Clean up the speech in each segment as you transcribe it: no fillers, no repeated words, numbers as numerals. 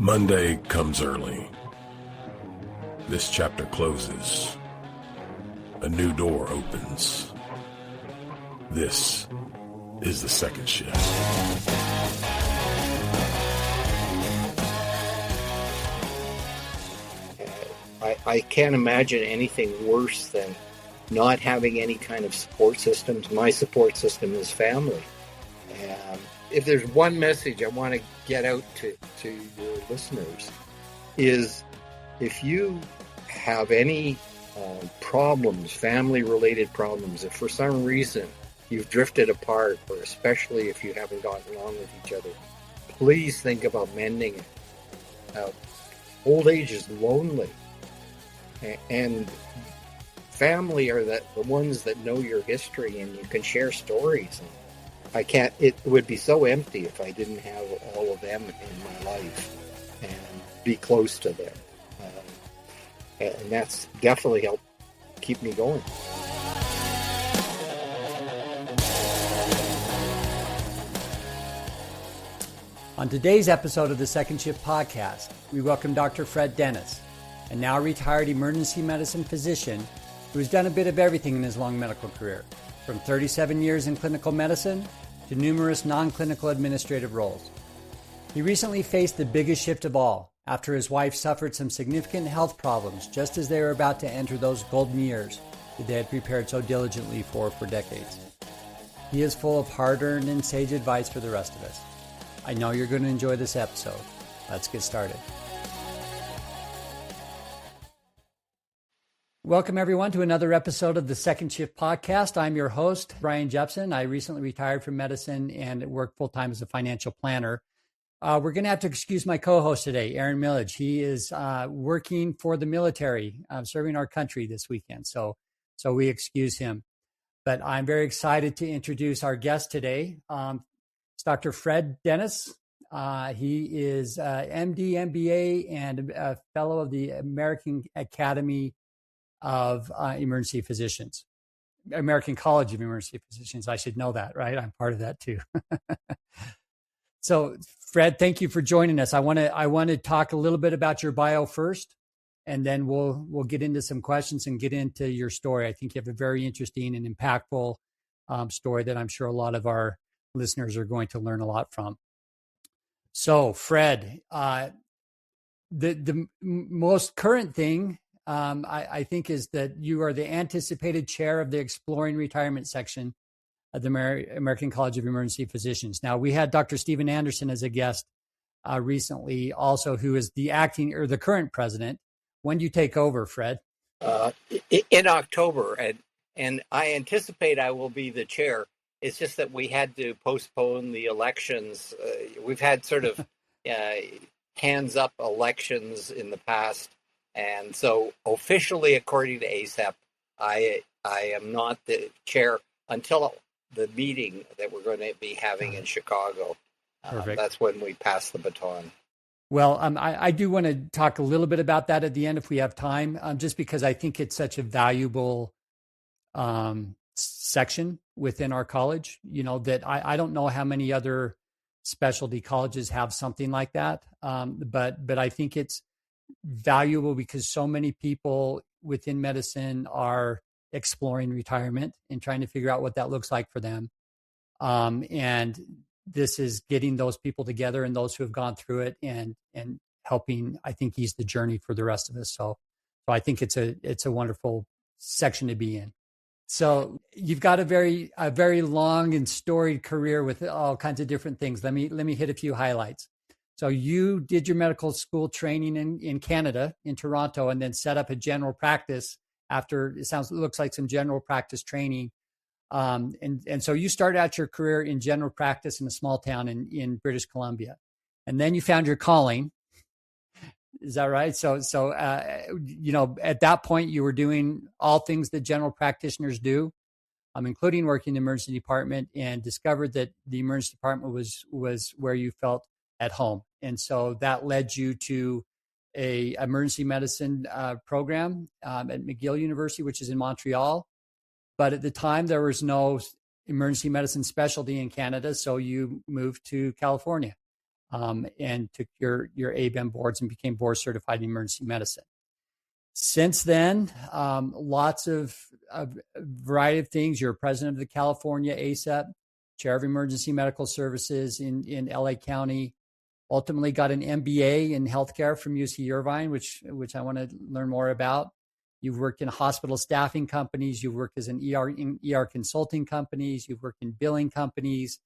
Monday comes early. This chapter closes. A new door opens. This is the second shift. I can't imagine anything worse than not having any kind of support systems. My support system is family. And if there's one message I want to get out to your listeners is if you have any problems, family-related problems, if for some reason you've drifted apart, or especially if you haven't gotten along with each other, please think about mending it. Old age is lonely. And family are the ones that know your history, and you can share stories. And it would be so empty if I didn't have all of them in my life and be close to them. And that's definitely helped keep me going. On today's episode of the Second Shift podcast, we welcome Dr. Fred Dennis, a now retired emergency medicine physician who's done a bit of everything in his long medical career, from 37 years in clinical medicine to numerous non-clinical administrative roles. He recently faced the biggest shift of all after his wife suffered some significant health problems just as they were about to enter those golden years that they had prepared so diligently for decades. He is full of hard-earned and sage advice for the rest of us. I know you're going to enjoy this episode. Let's get started. Welcome, everyone, to another episode of the Second Shift podcast. I'm your host, Brian Jepson. I recently retired from medicine and work full-time as a financial planner. We're going to have to excuse my co-host today, Aaron Millage. He is working for the military, serving our country this weekend, so we excuse him. But I'm very excited to introduce our guest today. It's Dr. Fred Dennis. He is MD, MBA, and a fellow of the American Academy of Emergency Physicians, American College of Emergency Physicians. I should know that, right? I'm part of that too. So, Fred, thank you for joining us. I want to talk a little bit about your bio first, and then we'll get into some questions and get into your story. I think you have a very interesting and impactful story that I'm sure a lot of our listeners are going to learn a lot from. So, Fred, the most current thing I think is that you are the anticipated chair of the Exploring Retirement section of the American College of Emergency Physicians. Now, we had Dr. Stephen Anderson as a guest recently also, who is the acting or the current president. When do you take over, Fred? In October, and I anticipate I will be the chair. It's just that we had to postpone the elections. We've had sort of hands-up elections in the past. And so officially, according to ASAP, I am not the chair until the meeting that we're going to be having in Chicago. That's when we pass the baton. Well, I do want to talk a little bit about that at the end if we have time, just because I think it's such a valuable section within our college, that I don't know how many other specialty colleges have something like that. But I think it's valuable because so many people within medicine are exploring retirement and trying to figure out what that looks like for them. And this is getting those people together and those who have gone through it and helping, I think, ease the journey for the rest of us. So I think it's a wonderful section to be in. So you've got a very long and storied career with all kinds of different things. Let me hit a few highlights. So you did your medical school training in Canada, in Toronto, and then set up a general practice after it looks like some general practice training. And so you started out your career in general practice in a small town in British Columbia, and then you found your calling. Is that right? So at that point you were doing all things that general practitioners do, including working in the emergency department, and discovered that the emergency department was where you felt at home. And so that led you to a emergency medicine program at McGill University, which is in Montreal. But at the time, there was no emergency medicine specialty in Canada, so you moved to California. and took your ABEM boards and became board certified in emergency medicine. Since then, lots of a variety of things. You're president of the California ASAP, chair of emergency medical services in LA County. Ultimately got an MBA in healthcare from UC Irvine, which I want to learn more about. You've worked in hospital staffing companies. You've worked as an ER consulting companies. You've worked in billing companies.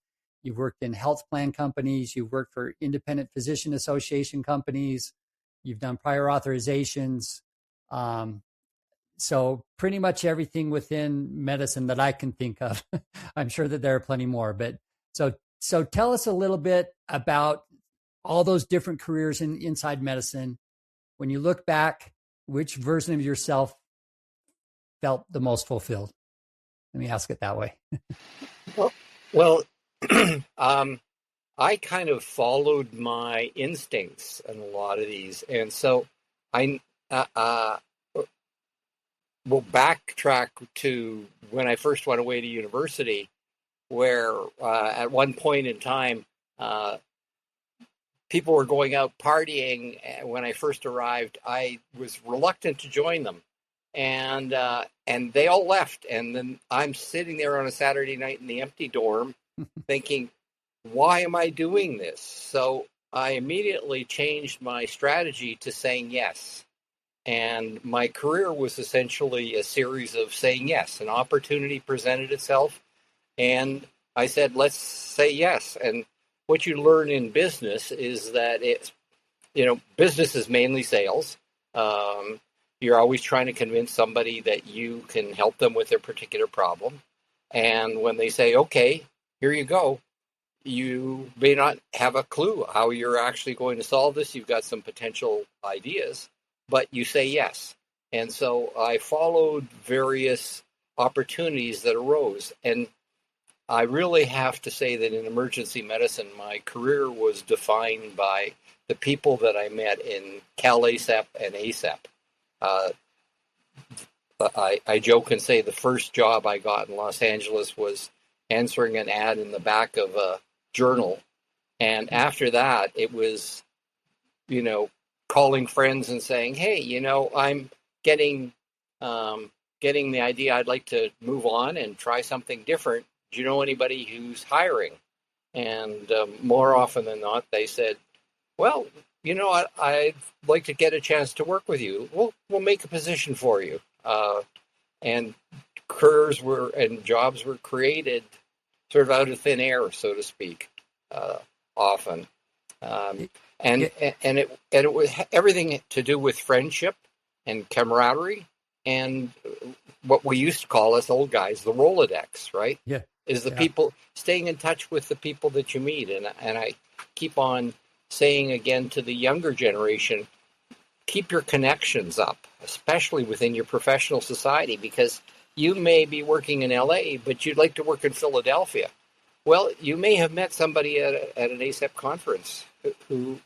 You've worked in health plan companies. You've worked for independent physician association companies. You've done prior authorizations. So pretty much everything within medicine that I can think of. I'm sure that there are plenty more, but so tell us a little bit about all those different careers inside medicine. When you look back, which version of yourself felt the most fulfilled? Let me ask it that way. Well, I kind of followed my instincts in a lot of these. And so I will backtrack to when I first went away to university, where at one point in time, people were going out partying. When I first arrived, I was reluctant to join them, and they all left. And then I'm sitting there on a Saturday night in the empty dorm, thinking, "Why am I doing this?" So I immediately changed my strategy to saying yes. And my career was essentially a series of saying yes. An opportunity presented itself, and I said, "Let's say yes." And what you learn in business is that business is mainly sales. You're always trying to convince somebody that you can help them with their particular problem. And when they say, "Okay, here you go," you may not have a clue how you're actually going to solve this. You've got some potential ideas, but you say yes. And so I followed various opportunities that arose. And I really have to say that in emergency medicine, my career was defined by the people that I met in Cal ASAP and ASAP. I joke and say the first job I got in Los Angeles was answering an ad in the back of a journal. And after that, it was, calling friends and saying, "Hey, I'm getting the idea I'd like to move on and try something different. Do you know anybody who's hiring?" And more often than not, they said, "Well, I'd like to get a chance to work with you. We'll make a position for you." And careers and jobs were created sort of out of thin air, so to speak, often. And it was everything to do with friendship and camaraderie and what we used to call us old guys, the Rolodex, right? Yeah. Is the people staying in touch with the people that you meet. And I keep on saying again to the younger generation, keep your connections up, especially within your professional society, because you may be working in LA, but you'd like to work in Philadelphia. Well, you may have met somebody at an ASAP conference who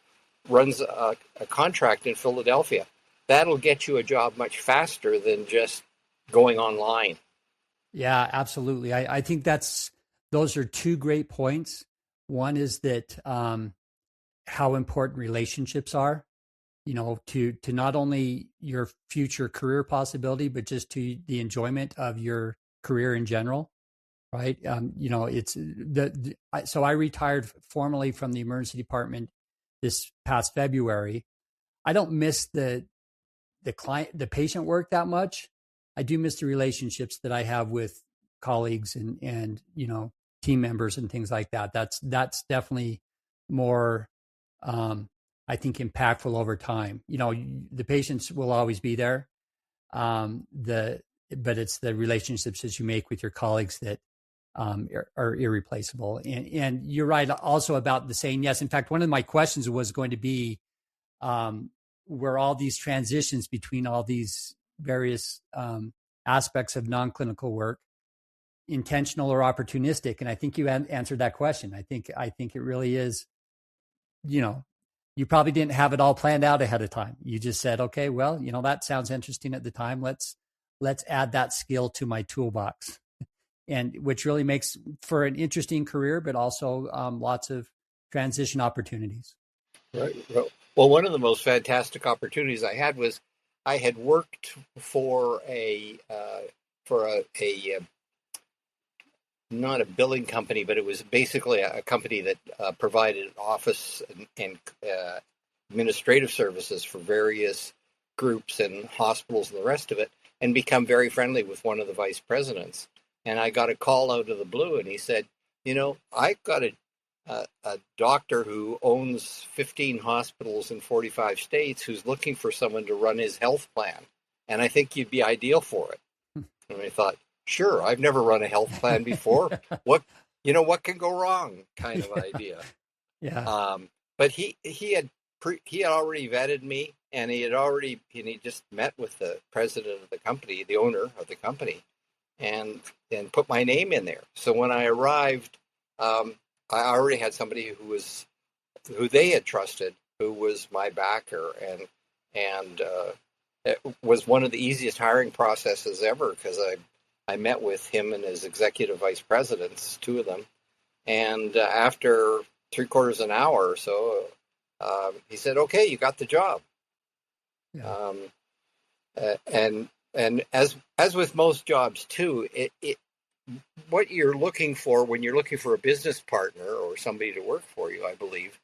runs a contract in Philadelphia. That'll get you a job much faster than just going online. Yeah, absolutely. I think those are two great points. One is that how important relationships are, to not only your future career possibility, but just to the enjoyment of your career in general, right? So I retired formally from the emergency department this past February. I don't miss the patient work that much. I do miss the relationships that I have with colleagues and team members and things like that. That's definitely more, I think, impactful over time. The patients will always be there, but it's the relationships that you make with your colleagues that are irreplaceable. And you're right also about the saying yes. In fact, one of my questions was going to be, where all these transitions between all these various aspects of non-clinical work, intentional or opportunistic? And I think you answered that question. I think it really is, you probably didn't have it all planned out ahead of time. You just said, okay, well, that sounds interesting at the time. Let's add that skill to my toolbox, and which really makes for an interesting career, but also lots of transition opportunities. Right. Well, one of the most fantastic opportunities I had was I had worked for a not a billing company, but it was basically a company that provided office and administrative services for various groups and hospitals and the rest of it, and become very friendly with one of the vice presidents. And I got a call out of the blue, and he said, I got a doctor who owns 15 hospitals in 45 states who's looking for someone to run his health plan. And I think you'd be ideal for it. And I thought, sure, I've never run a health plan before. What can go wrong kind of idea. Yeah. But he had already vetted me, and he just met with the president of the company, the owner of the company, and put my name in there. So when I arrived, I already had somebody who they had trusted, who was my backer, and it was one of the easiest hiring processes ever, because I met with him and his executive vice presidents, two of them, and after 3/4 an hour or so, he said, "Okay, you got the job." Yeah. And as with most jobs too, what you're looking for when you're looking for a business partner or somebody to work for you, I believe,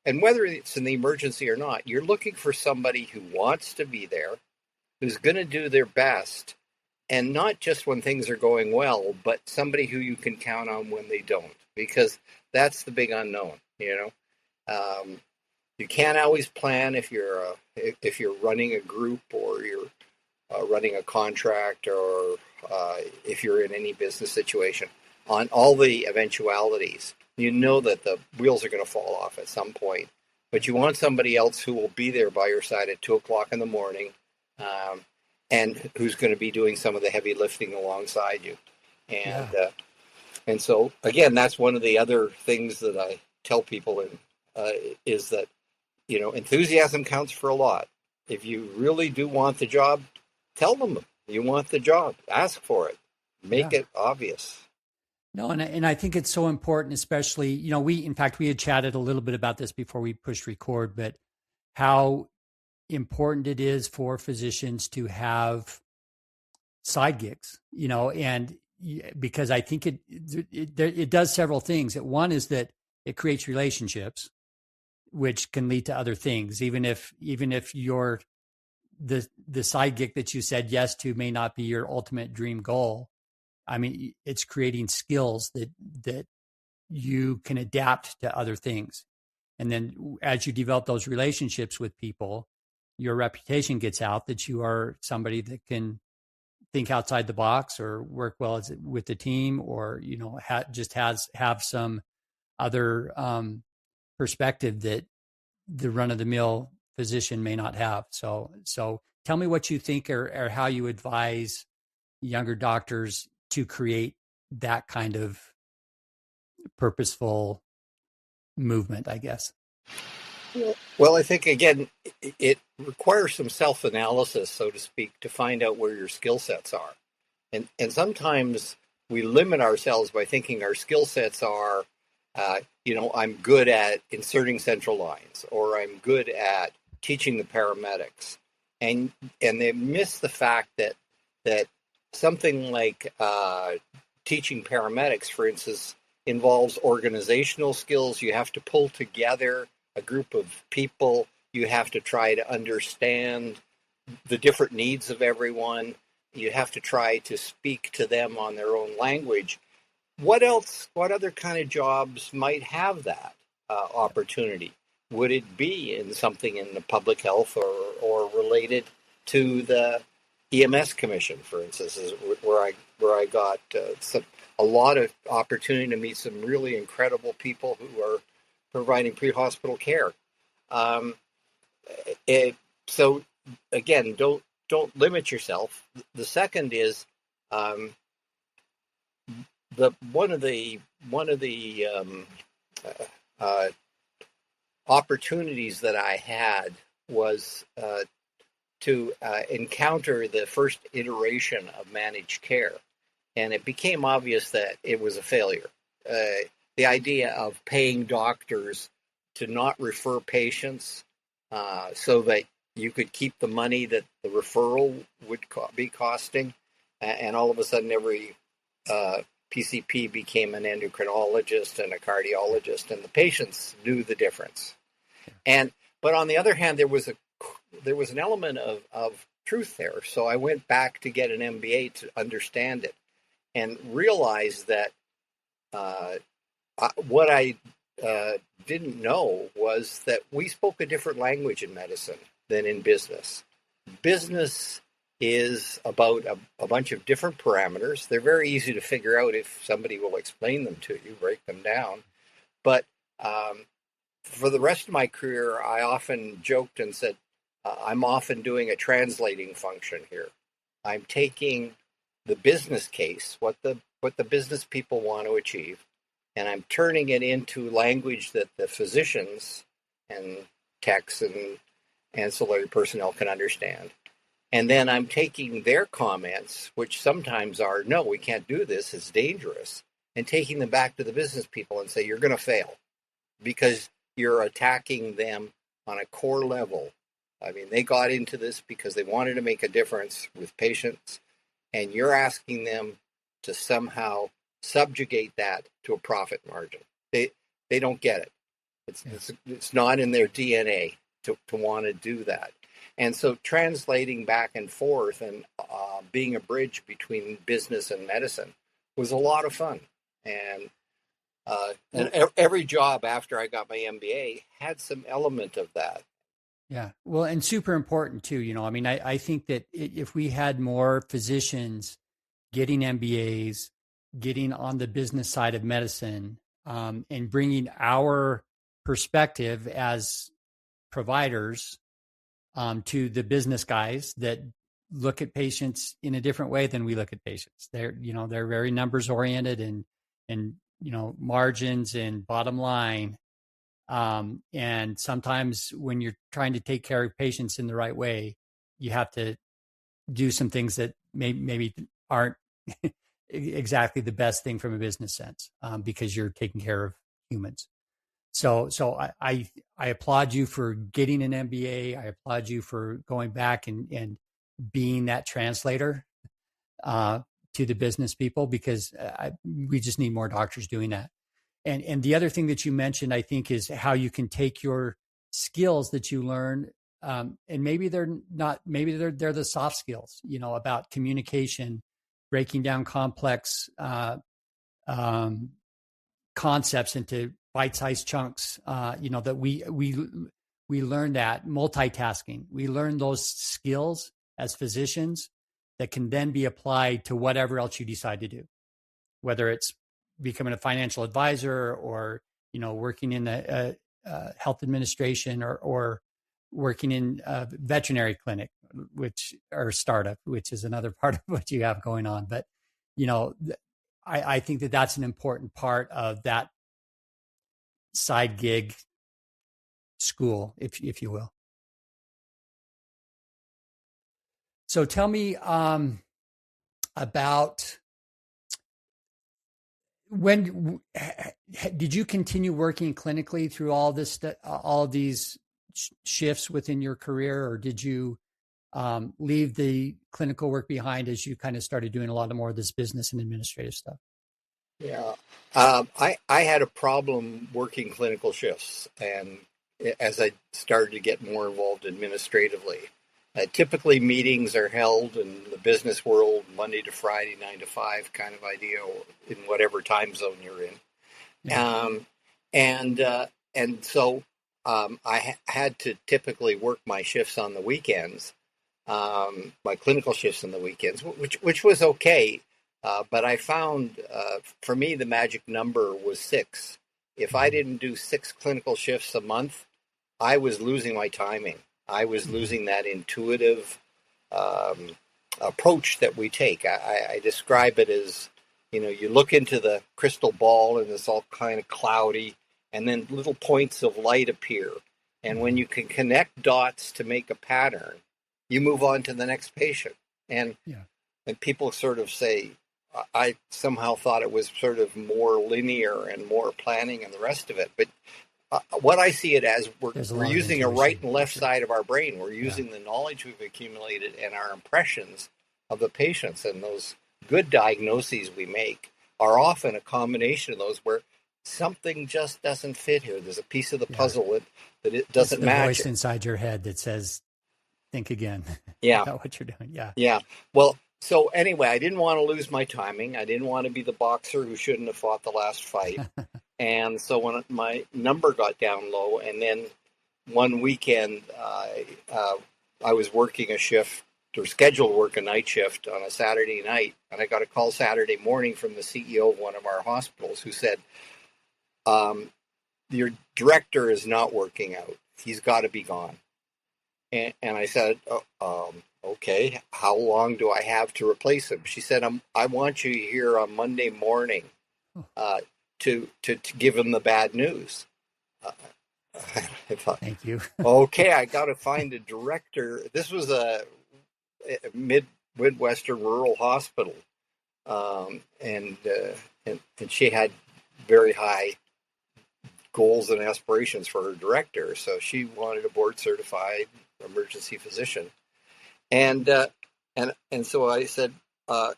and whether it's in the emergency or not, you're looking for somebody who wants to be there, who's going to do their best, and not just when things are going well, but somebody who you can count on when they don't, because that's the big unknown. You can't always plan if you're running a group, or you're running a contract, or if you're in any business situation, on all the eventualities. You know that the wheels are going to fall off at some point, but you want somebody else who will be there by your side at 2:00 in the morning, and who's going to be doing some of the heavy lifting alongside you. And so again, that's one of the other things that I tell people is that enthusiasm counts for a lot. If you really do want the job, tell them you want the job. Ask for it. Make it obvious. No, and I think it's so important, especially, we had chatted a little bit about this before we pushed record, but how important it is for physicians to have side gigs, and because I think it does several things. One is that it creates relationships, which can lead to other things, even if you're the side gig that you said yes to may not be your ultimate dream goal. I mean, it's creating skills that you can adapt to other things. And then as you develop those relationships with people, your reputation gets out that you are somebody that can think outside the box or work well with the team, or, have some other perspective that the run-of-the-mill physician may not have. So tell me what you think, or how you advise younger doctors to create that kind of purposeful movement, I guess. Well, I think, again, it requires some self-analysis, so to speak, to find out where your skill sets are. And sometimes we limit ourselves by thinking our skill sets are, I'm good at inserting central lines, or I'm good at teaching the paramedics. And they miss the fact that something like teaching paramedics, for instance, involves organizational skills. You have to pull together a group of people. You have to try to understand the different needs of everyone. You have to try to speak to them on their own language. What other kind of jobs might have that opportunity? Would it be in something in the public health, or related to the EMS commission, for instance, is where I got a lot of opportunity to meet some really incredible people who are providing pre-hospital care. So again, don't limit yourself. The second is one of the opportunities that I had was to encounter the first iteration of managed care, and it became obvious that it was a failure. the idea of paying doctors to not refer patients so that you could keep the money that the referral would be costing. And all of a sudden, every PCP became an endocrinologist and a cardiologist, and the patients knew the difference. But on the other hand, there was an element of truth there. So I went back to get an MBA to understand it and realized that what I didn't know was that we spoke a different language in medicine than in business. Business is about a bunch of different parameters. They're very easy to figure out if somebody will explain them to you, break them down. But for the rest of my career, I often joked and said, I'm often doing a translating function here. I'm taking the business case, what the business people want to achieve, and I'm turning it into language that the physicians and techs and ancillary personnel can understand. And then I'm taking their comments, which sometimes are, no, we can't do this, it's dangerous, and taking them back to the business people and say, you're going to fail because you're attacking them on a core level. I mean, they got into this because they wanted to make a difference with patients, and you're asking them to somehow subjugate that to a profit margin. They don't get it. It's not in their DNA to want to do that. And so translating back and forth and being a bridge between business and medicine was a lot of fun. And every job after I got my MBA had some element of that. Yeah. Well, and super important too. I mean, I think that if we had more physicians getting MBAs, getting on the business side of medicine, and bringing our perspective as providers to the business guys that look at patients in a different way than we look at patients. They're very numbers oriented and margins and bottom line. And sometimes when you're trying to take care of patients in the right way, you have to do some things that maybe aren't exactly the best thing from a business sense, because you're taking care of humans. So I applaud you for getting an MBA. I applaud you for going back and being that translator to the business people, because we just need more doctors doing that. And the other thing that you mentioned, I think, is how you can take your skills that you learn, and maybe they're the soft skills, about communication, breaking down complex concepts into bite-sized chunks. That we learn that multitasking. We learn those skills as physicians that can then be applied to whatever else you decide to do, whether it's becoming a financial advisor or working in a health administration or working in a veterinary clinic, or startup, which is another part of what you have going on. But I think that that's an important part of that side gig school, if you will. So tell me about, when did you continue working clinically through all of these shifts within your career, or did you leave the clinical work behind as you kind of started doing a lot more of this business and administrative stuff? Yeah, I had a problem working clinical shifts, and as I started to get more involved administratively, typically meetings are held in the business world Monday to Friday, 9 to 5 kind of idea, in whatever time zone you're in. Yeah. And so I had to typically work my shifts on the weekends, my clinical shifts on the weekends, which was okay. But I found, for me, the magic number was 6. If I didn't do 6 clinical shifts a month, I was losing my timing. I was losing that intuitive approach that we take. I describe it as, you look into the crystal ball and it's all kind of cloudy, and then little points of light appear. And when you can connect dots to make a pattern, you move on to the next patient. And people sort of say, I somehow thought it was sort of more linear and more planning and the rest of it. But what I see it as, we're using a right and left side of our brain. We're using the knowledge we've accumulated and our impressions of the patients, and those good diagnoses we make are often a combination of those where something just doesn't fit here. There's a piece of the puzzle that it doesn't match. It's the voice inside your head that says, think again. Yeah. About what you're doing. Yeah. Yeah. Well, so anyway, I didn't want to lose my timing. I didn't want to be the boxer who shouldn't have fought the last fight. And so when my number got down low, and then one weekend I was working a shift, or scheduled to work a night shift on a Saturday night, and I got a call Saturday morning from the CEO of one of our hospitals who said, your director is not working out. He's got to be gone. And I said, okay, how long do I have to replace him? She said, I want you here on Monday morning to give him the bad news. I thought, thank you. Okay, I got to find a director. This was a Midwestern rural hospital, and she had very high goals and aspirations for her director. So she wanted a board certified emergency physician, and so I said,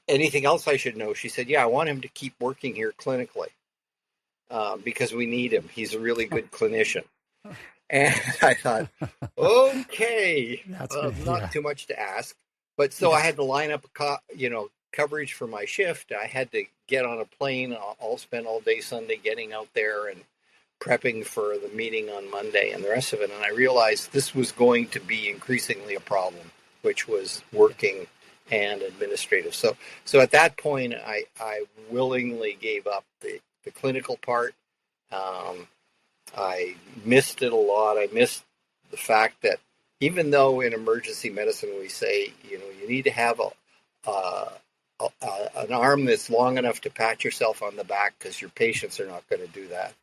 anything else I should know? She said, yeah, I want him to keep working here clinically because we need him. He's a really good clinician. And I thought, okay, not too much to ask. But so I had to line up, coverage for my shift. I had to get on a plane. I'll spend all day Sunday getting out there and prepping for the meeting on Monday and the rest of it. And I realized this was going to be increasingly a problem, which was working and administrative. So at that point, I willingly gave up the clinical part. I missed it a lot. I missed the fact that even though in emergency medicine we say, you need to have an arm that's long enough to pat yourself on the back because your patients are not going to do that.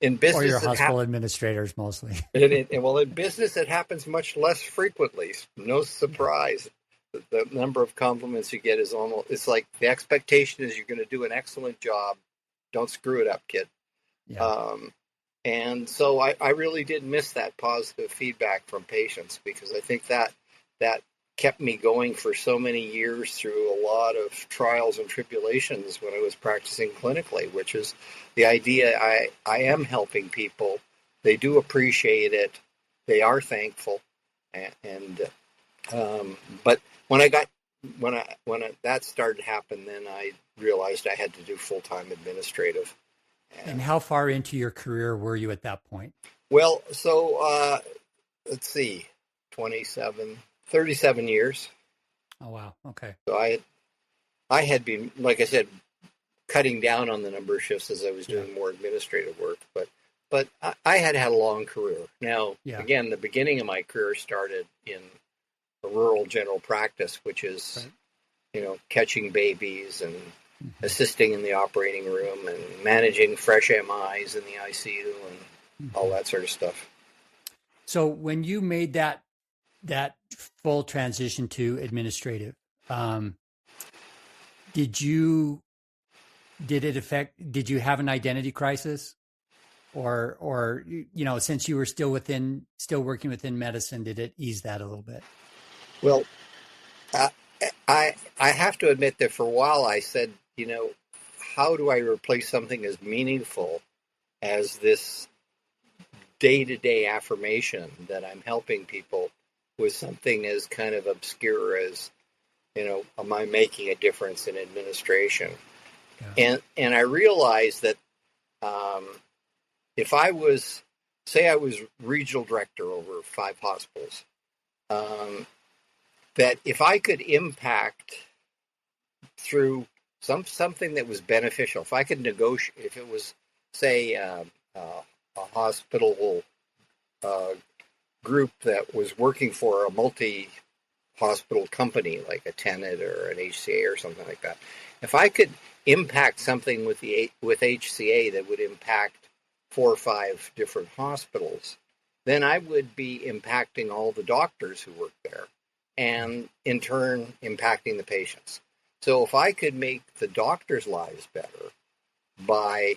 In business, or your hospital administrators mostly. In business, it happens much less frequently. No surprise. The number of compliments you get is it's like the expectation is you're going to do an excellent job. Don't screw it up, kid. Yeah. And so I really did miss that positive feedback from patients, because I think that kept me going for so many years through a lot of trials and tribulations when I was practicing clinically, which is the idea I am helping people. They do appreciate it. They are thankful. But when that started to happen, then I realized I had to do full-time administrative. And how far into your career were you at that point? Well, so let's see, 37 years. Oh, wow. Okay. So I had been, like I said, cutting down on the number of shifts as I was doing more administrative work, but I had a long career. Now, again, the beginning of my career started in a rural general practice, which is, catching babies and assisting in the operating room and managing fresh MIs in the ICU and all that sort of stuff. So when you made that full transition to administrative, did you have an identity crisis, or since you were still working within medicine, did it ease that a little bit? Well, I have to admit that for a while I said, how do I replace something as meaningful as this day-to-day affirmation that I'm helping people with something as kind of obscure as, am I making a difference in administration? Yeah. And I realized that if I was regional director over 5 hospitals, that if I could impact through something that was beneficial, if I could negotiate, if it was, say, a hospital group that was working for a multi-hospital company like a Tenet or an HCA or something like that, if I could impact something with HCA that would impact 4 or 5 different hospitals, then I would be impacting all the doctors who work there, and in turn impacting the patients. So if I could make the doctors' lives better by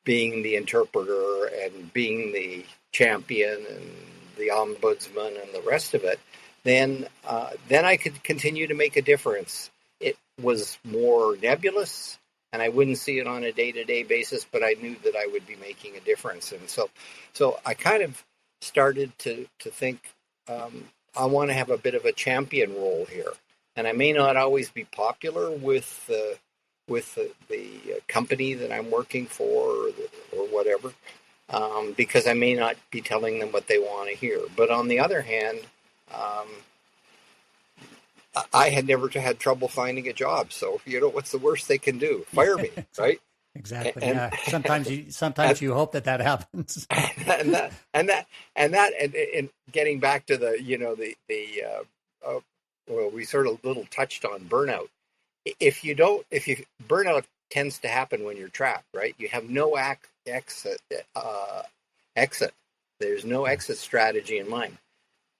being the interpreter and being the champion and the ombudsman and the rest of it, then I could continue to make a difference. It was more nebulous, and I wouldn't see it on a day-to-day basis, but I knew that I would be making a difference. And so I kind of started to think I want to have a bit of a champion role here, and I may not always be popular with the company that I'm working for or whatever, because I may not be telling them what they want to hear. But on the other hand, I had never had trouble finding a job. So, what's the worst they can do? Fire me, right? Exactly. And sometimes you hope that happens. And getting back to the well, we sort of little touched on burnout. If burnout tends to happen when you're trapped, right? You have no exit. There's no exit strategy in mind.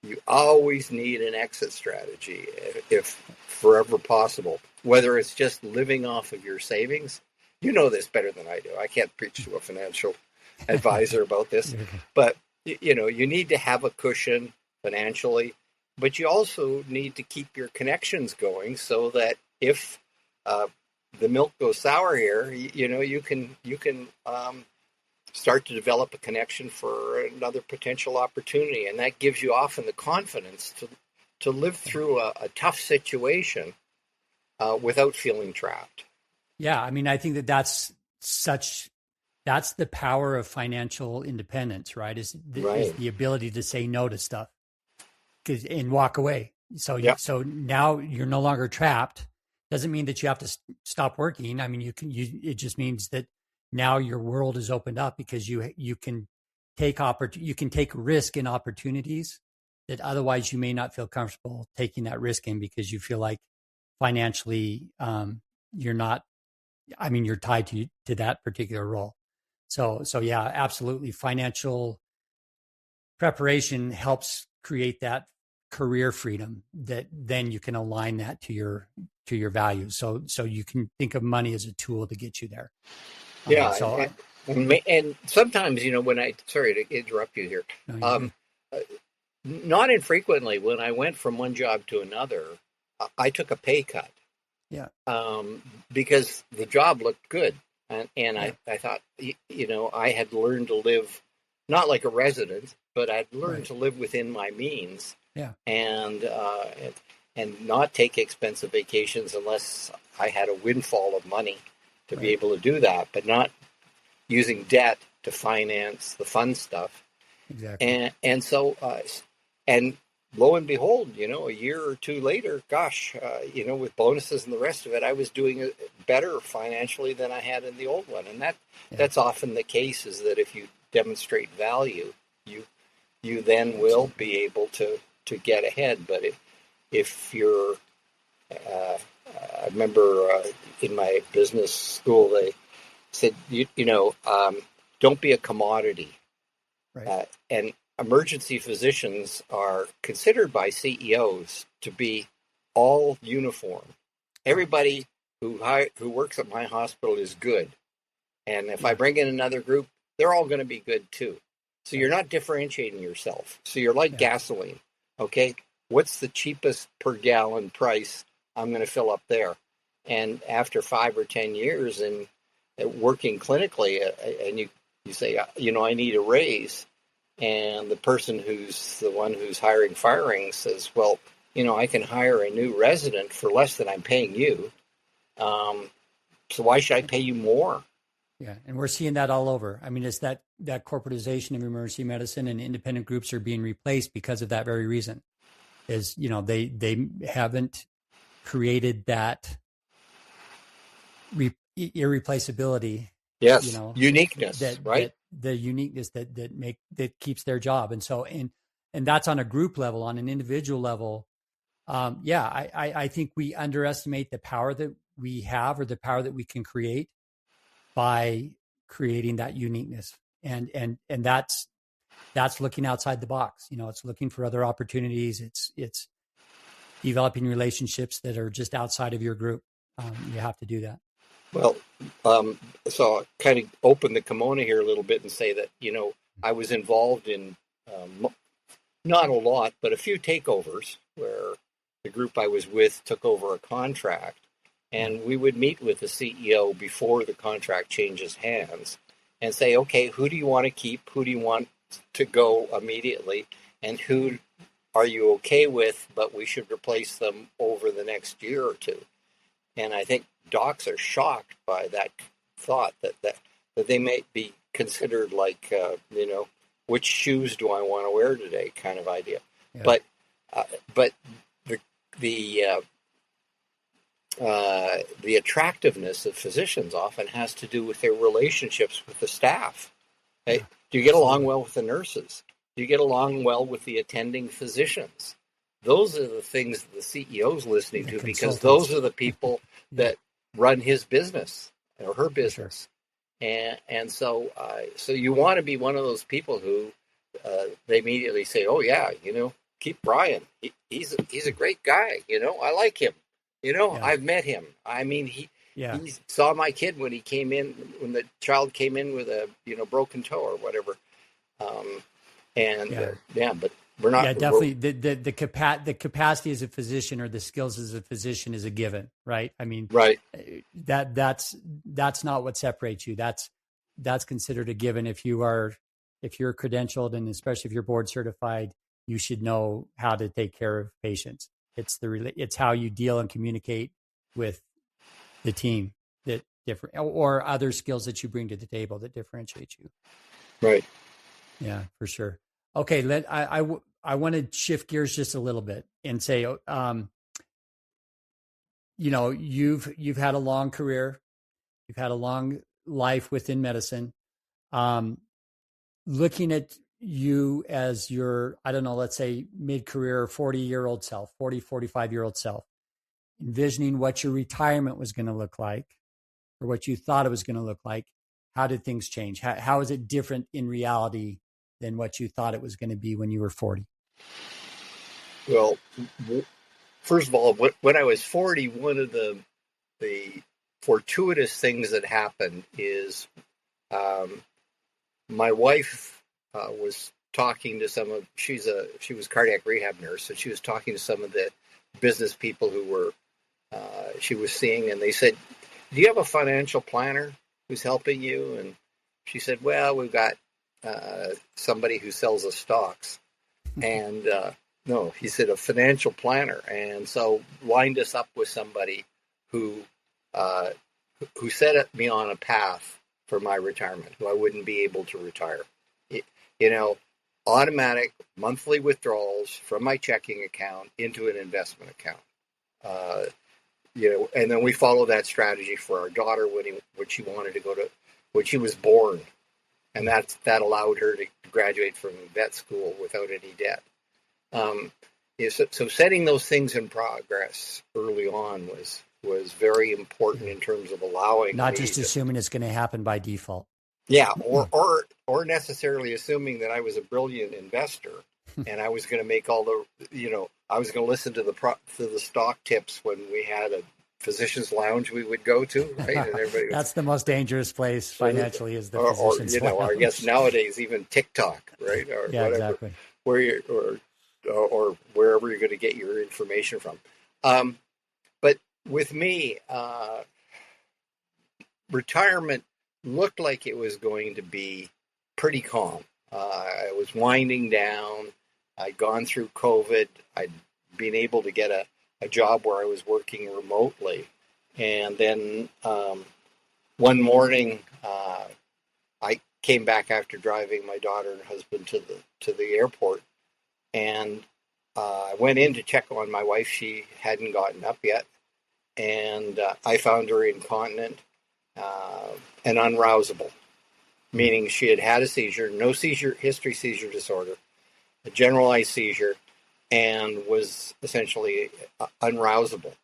You always need an exit strategy if forever possible, whether it's just living off of your savings. You know this better than I do. I can't preach to a financial advisor about this, but you need to have a cushion financially, but you also need to keep your connections going so that if the milk goes sour here, you can start to develop a connection for another potential opportunity, and that gives you often the confidence to live through a tough situation without feeling trapped. Yeah, I mean, I think that's the power of financial independence, right? Is the ability to say no to stuff and walk away. So so now you're no longer trapped. Doesn't mean that you have to stop working. I mean, it just means that now your world is opened up because you can take risk in opportunities that otherwise you may not feel comfortable taking that risk in because you feel like financially you're not. I mean, you're tied to that particular role. So yeah, absolutely. Financial preparation helps create that career freedom that then you can align that to your values. So you can think of money as a tool to get you there. Yeah. And sometimes, sorry to interrupt you here. Not infrequently when I went from one job to another, I took a pay cut. Yeah. Because the job looked good. And I thought, I had learned to live not like a resident, but I'd learned to live within my means. Yeah. And not take expensive vacations unless I had a windfall of money to be able to do that, but not using debt to finance the fun stuff. Exactly. And so, and lo and behold, a year or two later, gosh, with bonuses and the rest of it, I was doing better financially than I had in the old one. And that's often the case, is that if you demonstrate value, you then will be able to get ahead. But if you're, I remember in my business school, they said, don't be a commodity. Right. And emergency physicians are considered by CEOs to be all uniform. Everybody who works at my hospital is good. And if I bring in another group, they're all going to be good too. So you're not differentiating yourself. So you're like gasoline. Okay, what's the cheapest per gallon price? I'm going to fill up there. And after 5 or 10 years and working clinically, and you say, I need a raise, and the person who's the one who's firing says, well, I can hire a new resident for less than I'm paying you. So why should I pay you more? Yeah, and we're seeing that all over. I mean, it's that corporatization of emergency medicine, and independent groups are being replaced because of that very reason. Is they haven't created that irreplaceability. Yes, uniqueness, right? The uniqueness that keeps their job, and that's on a group level. On an individual level, I think we underestimate the power that we have, or the power that we can create by creating that uniqueness, and that's looking outside the box. It's looking for other opportunities. It's developing relationships that are just outside of your group. You have to do that. Well, so I'll kind of open the kimono here a little bit and say that, I was involved in not a lot, but a few takeovers where the group I was with took over a contract, and we would meet with the CEO before the contract changes hands and say, okay, who do you want to keep? Who do you want to go immediately? And who are you okay with, but we should replace them over the next year or two? And I think docs are shocked by that thought that they may be considered like, which shoes do I want to wear today kind of idea. Yeah. But the attractiveness of physicians often has to do with their relationships with the staff. Hey, yeah. Do you get along well with the nurses? Do you get along well with the attending physicians? Those are the things that the CEO's listening to, because those are the people that run his business or her business. Sure. And so you want to be one of those people who they immediately say, oh, yeah, keep Brian. He's a great guy. I like him. I've met him. I mean, he saw my kid when the child came in with a, broken toe or whatever. But we're not. Yeah, definitely. The capacity as a physician or the skills as a physician is a given, right? I mean, right. That's not what separates you. That's considered a given. If you're credentialed, and especially if you're board certified, you should know how to take care of patients. It's how you deal and communicate with the team that different, or other skills that you bring to the table that differentiate you. Right. Yeah, for sure. Okay, I want to shift gears just a little bit and say, you've had a long career, you've had a long life within medicine. Looking at you as your, I don't know, let's say mid-career 40-year-old self, 45-year-old self, envisioning what your retirement was going to look like or what you thought it was going to look like. How did things change? How is it different in reality than what you thought it was going to be when you were 40? Well, first of all, when I was 40, one of the fortuitous things that happened is my wife was talking to she was cardiac rehab nurse, so she was talking to some of the business people who were she was seeing, and they said, do you have a financial planner who's helping you? And she said, well, we've got somebody who sells us stocks. And no, he said, a financial planner. And so lined us up with somebody who set me on a path for my retirement, who I wouldn't be able to retire. Automatic monthly withdrawals from my checking account into an investment account. And then we followed that strategy for our daughter when she wanted to when she was born. And that allowed her to graduate from vet school without any debt. So setting those things in progress early on was very important in terms of allowing not just assuming it's going to happen by default. Yeah, or necessarily assuming that I was a brilliant investor and I was going to make all the I was going to listen to the stock tips when we had a physician's lounge we would go to, right? And everybody that's the most dangerous place financially is the physician's lounge. Or I guess nowadays even TikTok, right? Or yeah, whatever, exactly. Where or wherever you're going to get your information from. But with me, retirement looked like it was going to be pretty calm. I was winding down. I'd gone through COVID. I'd been able to get a job where I was working remotely. And then one morning, I came back after driving my daughter and husband to the airport. And I went in to check on my wife. She hadn't gotten up yet. And I found her incontinent and unrousable, meaning she had a seizure, no seizure disorder, a generalized seizure, and was essentially unrousable.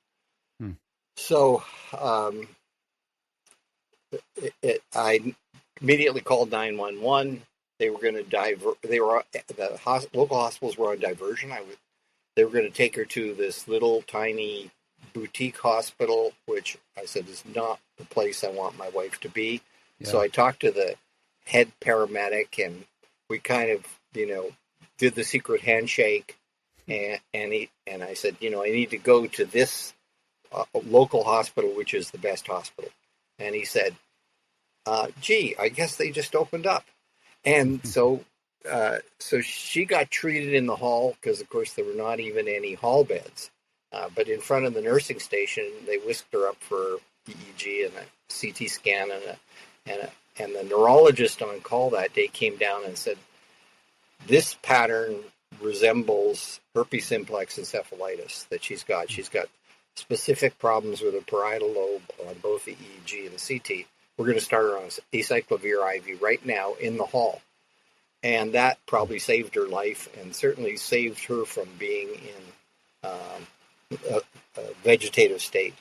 So I immediately called 911. They were going to divert. The local hospitals were on diversion. they were going to take her to this little tiny boutique hospital, which I said is not the place I want my wife to be. Yeah. So I talked to the head paramedic, and we kind of, did the secret handshake. And I said, I need to go to this local hospital, which is the best hospital. And he said, gee, I guess they just opened up. And so she got treated in the hall because, of course, there were not even any hall beds. But in front of the nursing station, they whisked her up for EEG and a CT scan, and the neurologist on call that day came down and said, this pattern resembles herpes simplex encephalitis that she's got. She's got specific problems with the parietal lobe on both the EEG and the CT. We're going to start her on acyclovir IV right now in the hall. And that probably saved her life, and certainly saved her from being in a vegetative state.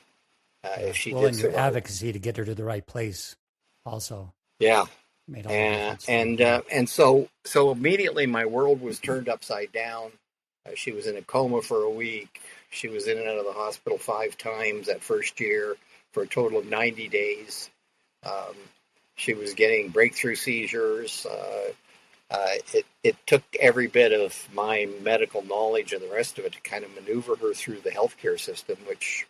If she did your advocacy to get her to the right place also. Yeah. Made all the difference. And so immediately my world was turned upside down. She was in a coma for a week. She was in and out of the hospital 5 times that first year for a total of 90 days. She was getting breakthrough seizures. It took every bit of my medical knowledge and the rest of it to kind of maneuver her through the healthcare system, which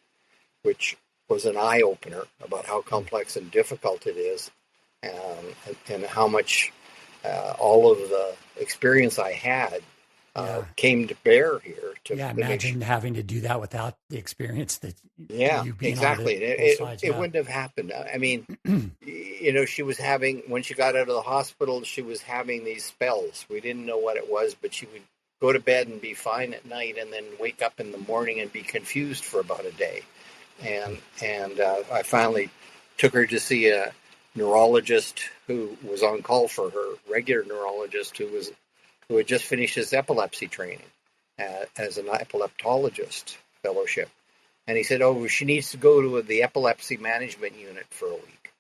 was an eye-opener about how complex and difficult it is, and how much all of the experience I had came to bear here. Imagine having to do that without the experience that. Exactly. It wouldn't have happened. I mean, she was having, when she got out of the hospital, she was having these spells. We didn't know what it was, but she would go to bed and be fine at night, and then wake up in the morning and be confused for about a day. And I finally took her to see a neurologist who was on call for her, regular neurologist who had just finished his epilepsy training as an epileptologist fellowship. And he said, she needs to go to the epilepsy management unit for a week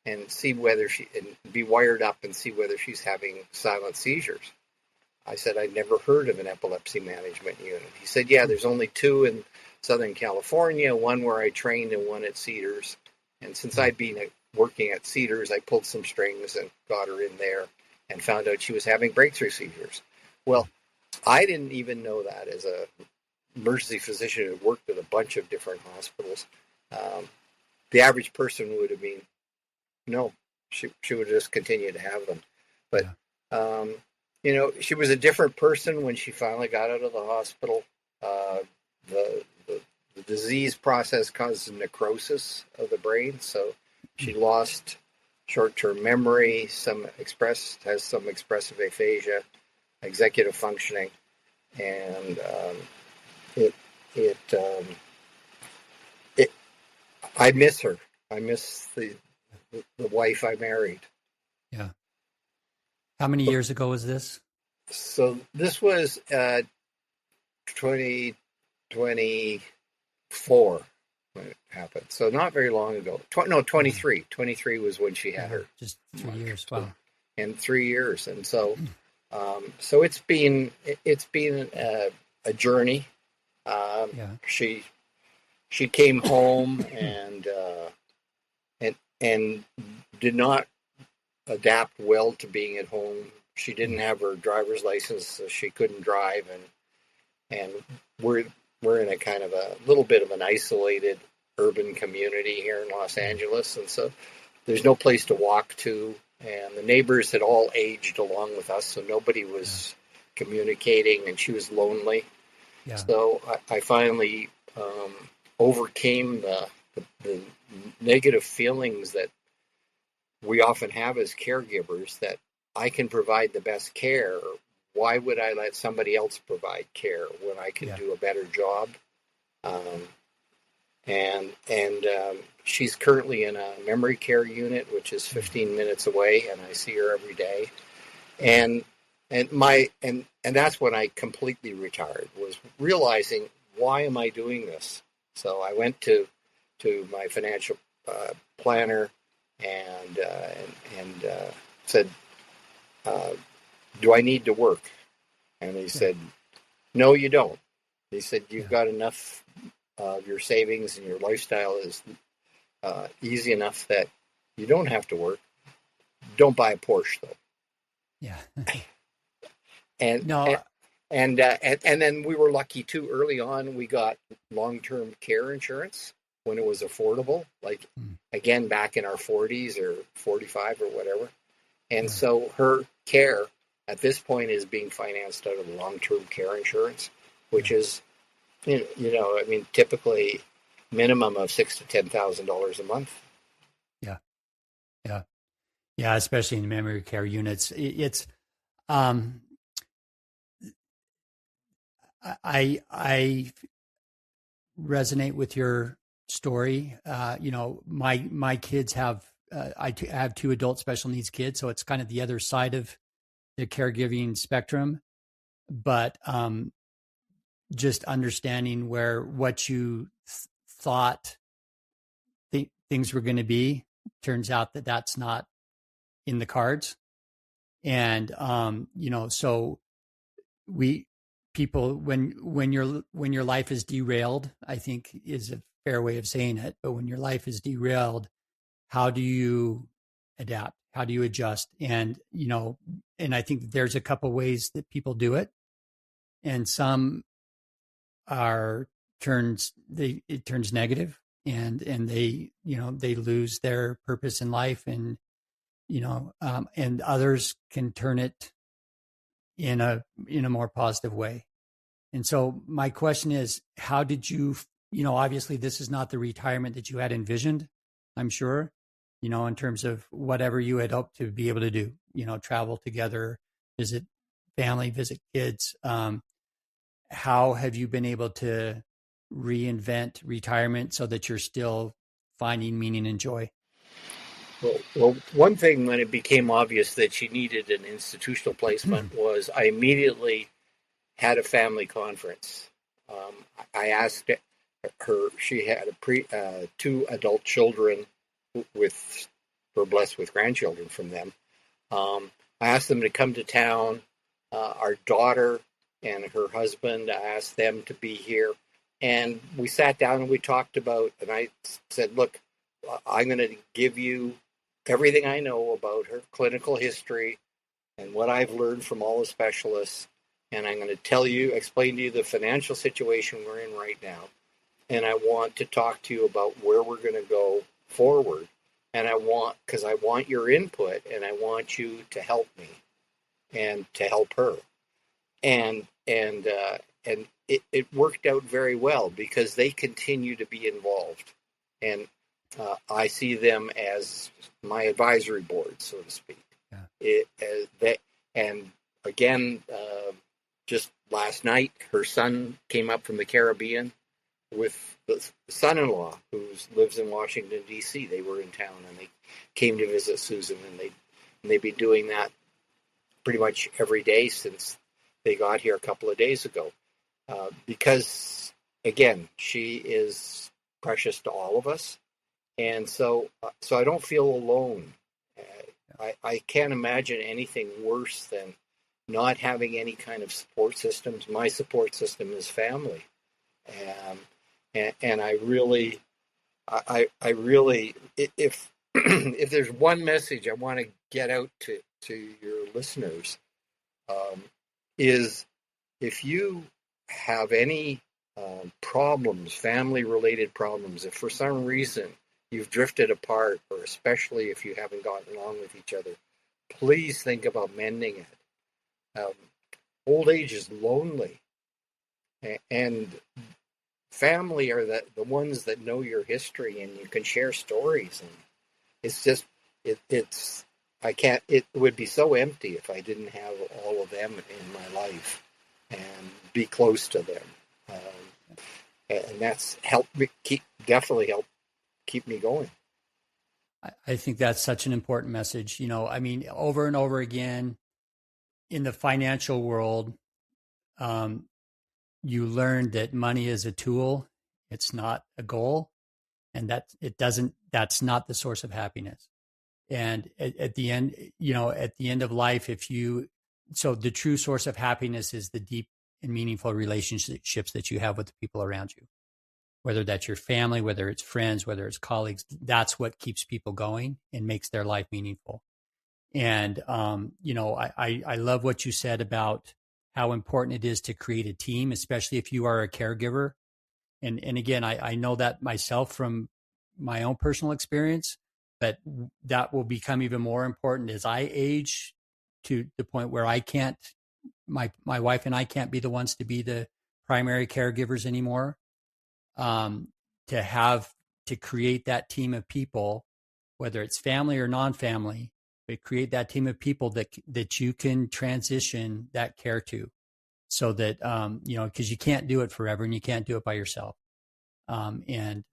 and see whether and be wired up and see whether she's having silent seizures. I said, I'd never heard of an epilepsy management unit. He said, yeah, there's only 2 in Southern California, one where I trained and one at Cedars. And since I'd been working at Cedars, I pulled some strings and got her in there and found out she was having breakthrough seizures. Well, I didn't even know that as a emergency physician who worked at a bunch of different hospitals. The average person would have been, no, she would just continue to have them. But, she was a different person when she finally got out of the hospital. The disease process causes necrosis of the brain, so she lost short-term memory, has some expressive aphasia, executive functioning, and I miss her. I miss the wife I married. Yeah. How many years ago was this? So this was 2024 when it happened. So not very long ago. 23. 23 was when she had her. Just 3 years. Wow. And 3 years. And so so it's been a journey. She came home and did not adapt well to being at home. She didn't have her driver's license, so she couldn't drive, and we're in a kind of a little bit of an isolated urban community here in Los Angeles, and so there's no place to walk to, and the neighbors had all aged along with us, so nobody was communicating, and she was lonely. Yeah. So I finally overcame the negative feelings that we often have as caregivers, that I can provide the best care. Why would I let somebody else provide care when I can do a better job? She's currently in a memory care unit, which is 15 minutes away, and I see her every day. And that's when I completely retired, was realizing, why am I doing this? So I went to my financial planner and said, do I need to work? And he said, no, you don't. He said, you've Yeah. got enough of your savings and your lifestyle is easy enough that you don't have to work. Don't buy a Porsche though. Yeah. And No. and then we were lucky too. Early on, we got long-term care insurance when it was affordable. Like Mm, again, back in our 40s or 45 or whatever. And yeah. so her care at this point is being financed out of long-term care insurance, which Yeah. is, I mean, typically minimum of $6,000 to $10,000 a month. Yeah. Yeah. Yeah. Especially in memory care units. It's, um, I resonate with your story. My kids have, have two adult special needs kids. So it's kind of the other side of the caregiving spectrum, but, just understanding where what you thought things were going to be turns out that that's not in the cards. And so we people when your life is derailed, I think is a fair way of saying it, but when your life is derailed, how do you adapt, how do you adjust? And and I think there's a couple ways that people do it, and some are it turns negative, and they lose their purpose in life, and and others can turn it in a more positive way. And so my question is, how did you, obviously this is not the retirement that you had envisioned, I'm sure, in terms of whatever you had hoped to be able to do, travel together, visit family, visit kids. How have you been able to reinvent retirement so that you're still finding meaning and joy? Well, one thing when it became obvious that she needed an institutional placement was I immediately had a family conference. I asked her, she had two adult children with, were blessed with grandchildren from them. I asked them to come to town. Our daughter and her husband, I asked them to be here. And we sat down and we talked about, and I said, look, I'm going to give you everything I know about her clinical history and what I've learned from all the specialists. And I'm going to explain to you the financial situation we're in right now. And I want to talk to you about where we're going to go forward. And because I want your input and I want you to help me and to help her. And it worked out very well because they continue to be involved. And I see them as my advisory board, so to speak. Yeah. And again, just last night, her son came up from the Caribbean with the son-in-law who lives in Washington, D.C. They were in town and they came to visit Susan, and they've been doing that pretty much every day since they got here a couple of days ago. Because, again, she is precious to all of us. And so I don't feel alone. I can't imagine anything worse than not having any kind of support systems. My support system is family. And I really, if if there's one message I want to get out to your listeners, is if you have any problems, family-related problems, if for some reason you've drifted apart, or especially if you haven't gotten along with each other, please think about mending it. Old age is lonely, and family are the ones that know your history, and you can share stories. And it's just it would be so empty if I didn't have all of them in my life and be close to them. And that's definitely helped keep me going. I think that's such an important message. I mean, over and over again in the financial world, you learn that money is a tool. It's not a goal, and that's not the source of happiness. And at the end, at the end of life, so the true source of happiness is the deep and meaningful relationships that you have with the people around you, whether that's your family, whether it's friends, whether it's colleagues. That's what keeps people going and makes their life meaningful. And, I love what you said about how important it is to create a team, especially if you are a caregiver. And again, I know that myself from my own personal experience, but that will become even more important as I age to the point where I can't, my wife and I can't be the ones to be the primary caregivers anymore. To create that team of people, whether it's family or non-family, but create that team of people that you can transition that care to, so that because you can't do it forever and you can't do it by yourself. And